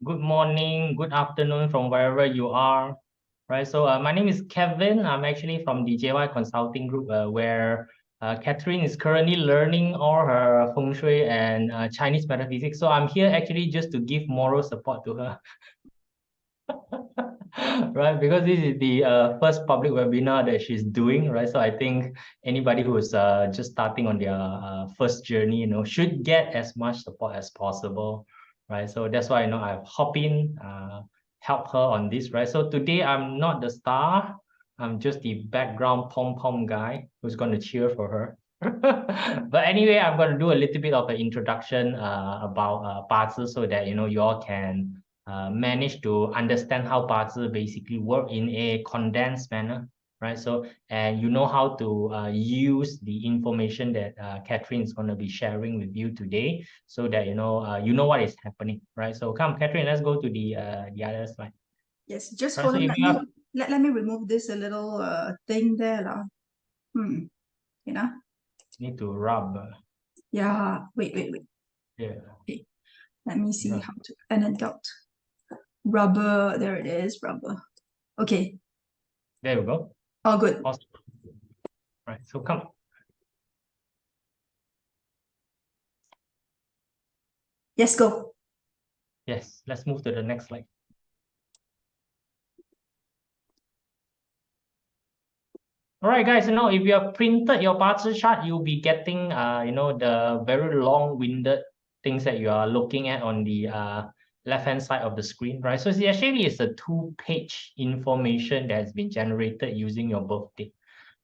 good morning, good afternoon from wherever you are. Right. So my name is Kevin. I'm actually from the JY Consulting Group, where Catherine is currently learning all her Feng Shui and Chinese metaphysics. So I'm here actually just to give moral support to her. Right, because this is the first public webinar that she's doing, right? So I think anybody who is just starting on their first journey, should get as much support as possible, right? So that's why I've hop in, help her on this, right? So today I'm not the star, I'm just the background pom guy who's going to cheer for her. But anyway, I'm going to do a little bit of an introduction about Bazi so that you all can manage to understand how Bazi basically work in a condensed manner, right? So, and you know how to use the information that Catherine is going to be sharing with you today, so that you know what is happening, right? So, come, Catherine, let's go to the other slide. Yes, just Right, hold so on. if you have, Let me remove this a little thing there, lah. You know. need to rub, Yeah. Wait. yeah, Okay. Let me see yeah. how to anecdote. Rubber. There it is. Rubber. Okay. There we go. All good. Awesome. Right, so come. Yes, go. Yes, let's move to the next slide. All right, guys, if you have printed your Bazi chart, you'll be getting, the very long-winded things that you are looking at on the left-hand side of the screen, right? So it's a two-page information that has been generated using your birthday,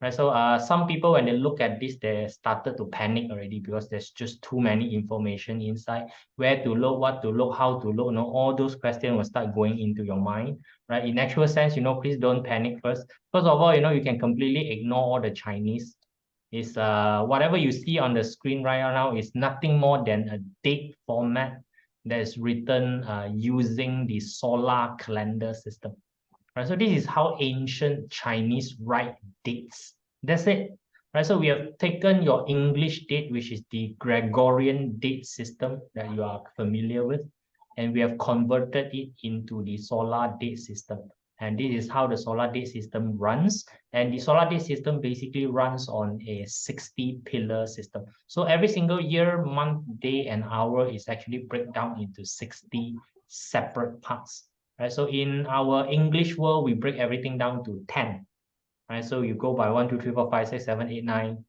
right? So some people, when they look at this, they started to panic already because there's just too many information inside. Where to look, what to look, how to look, all those questions will start going into your mind, right? In actual sense, please don't panic first. First of all, you can completely ignore all the Chinese. Is whatever you see on the screen right now is nothing more than a date format that is written using the solar calendar system. Right, so this is how ancient Chinese write dates. That's it. Right, so we have taken your English date, which is the Gregorian date system that you are familiar with, and we have converted it into the solar date system. And this is how the solar date system runs. And the solar date system basically runs on a 60-pillar system. So every single year, month, day, and hour is actually break down into 60 separate parts. Right, so in our English world, we break everything down to 10. Right, so you go by 1, 2, 3, 4, 5, 6, 7, 8, 9.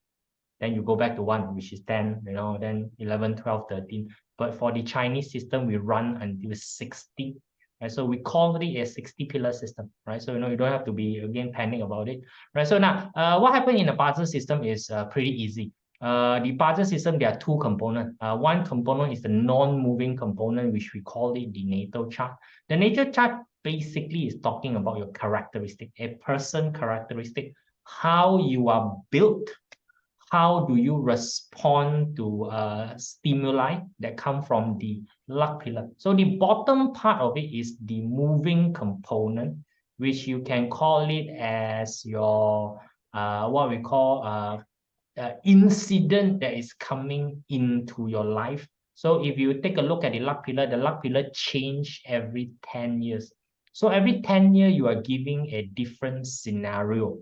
Then you go back to 1, which is 10, then 11, 12, 13. But for the Chinese system, we run until 60. Right, so we call it a 60-pillar system, right? So you don't have to be again panic about it, right? So now, what happened in the Bazi system is pretty easy. The Bazi system, there are two components. One component is the non-moving component, which we call it the natal chart. The natal chart basically is talking about your characteristic, a person characteristic, how you are built, how do you respond to stimuli that come from the luck pillar. So the bottom part of it is the moving component, which you can call it as your what we call incident that is coming into your life. So if you take a look at the luck pillar change every 10 years. So every 10 years, you are giving a different scenario,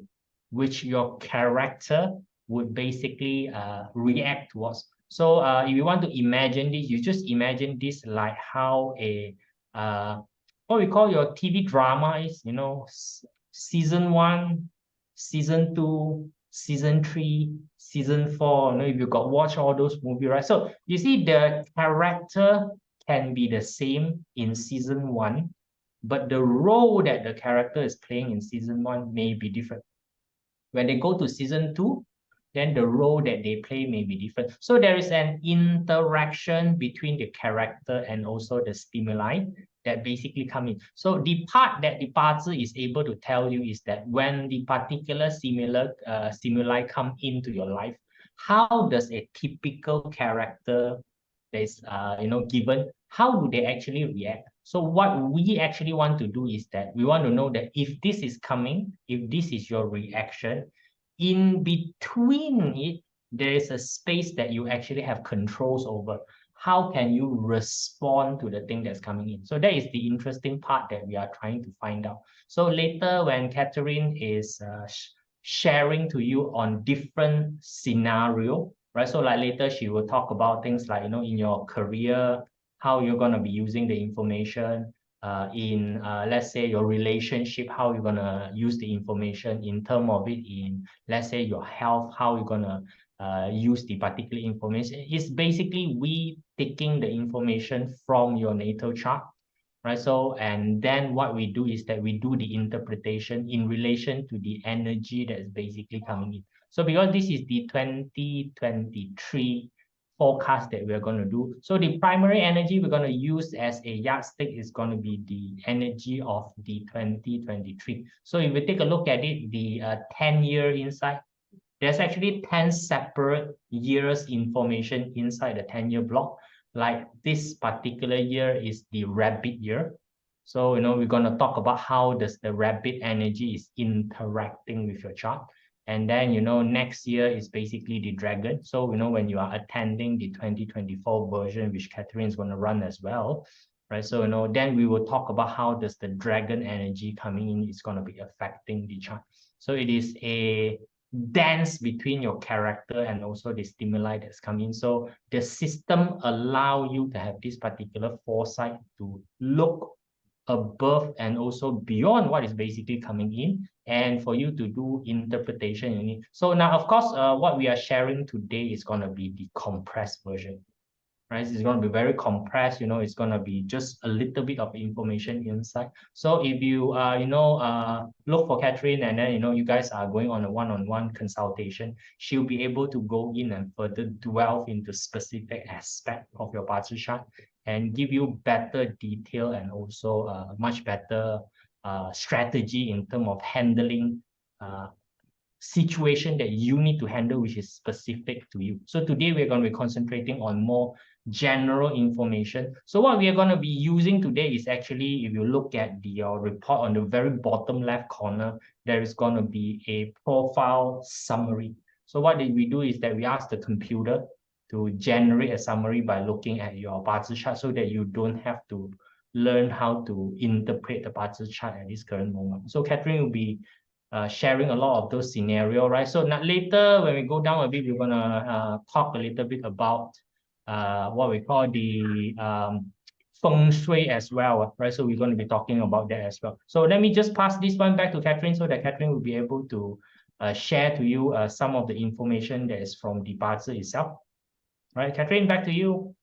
which your character would basically react towards. So if you want to imagine this, you just imagine this like how a what we call your TV drama is, season 1, season 2, season 3, season 4. If you got watch all those movies, right? So you see the character can be the same in season 1, but the role that the character is playing in season 1 may be different. When they go to season 2, then the role that they play may be different. So there is an interaction between the character and also the stimuli that basically come in. So the part that the Bazi is able to tell you is that when the particular stimuli come into your life, how does a typical character that is given, how do they actually react? So what we actually want to do is that we want to know that if this is coming, if this is your reaction, in between it, there is a space that you actually have controls over. how can you respond to the thing that's coming in? So that is the interesting part that we are trying to find out. So later when Catherine is sharing to you on different scenario, right? So like later she will talk about things like, in your career, how you're going to be using the information, in let's say your relationship, how you're going to use the information, in terms of it in, let's say, your health, how you're going to use the particular information. It's basically we taking the information from your natal chart, right? So, and then what we do is that we do the interpretation in relation to the energy that is basically coming in. So because this is the 2023 forecast that we're going to do. So the primary energy we're going to use as a yardstick is going to be the energy of the 2023. So if we take a look at it, the 10-year insight, there's actually 10 separate years information inside the 10-year block. Like this particular year is the rabbit year. So, we're going to talk about how does the rabbit energy is interacting with your chart. And then, next year is basically the dragon. So, when you are attending the 2024 version, which Catherine is going to run as well, right? So, then we will talk about how does the dragon energy coming in is going to be affecting the chart. So it is a dance between your character and also the stimuli that's coming. So the system allow you to have this particular foresight to look above and also beyond what is basically coming in, and for you to do interpretation. So now, of course, what we are sharing today is going to be the compressed version. Right? It's going to be very compressed, it's going to be just a little bit of information inside. So if you, look for Catherine and then, you guys are going on a one-on-one consultation, she'll be able to go in and further delve into specific aspect of your Bazi chart and give you better detail and also much better strategy in terms of handling situation that you need to handle, which is specific to you. So today we're going to be concentrating on more general information. So what we are going to be using today is actually, if you look at the report on the very bottom left corner, there is going to be a profile summary. So what did we do is that we asked the computer to generate a summary by looking at your Bazi chart so that you don't have to learn how to interpret the Bazi chart at this current moment. So Catherine will be sharing a lot of those scenarios, right? So now later, when we go down a bit, we're gonna talk a little bit about what we call the Feng Shui as well, right? So we're going to be talking about that as well. So let me just pass this one back to Catherine so that Catherine will be able to share to you some of the information that is from the Bazi itself. All right, Catherine, back to you.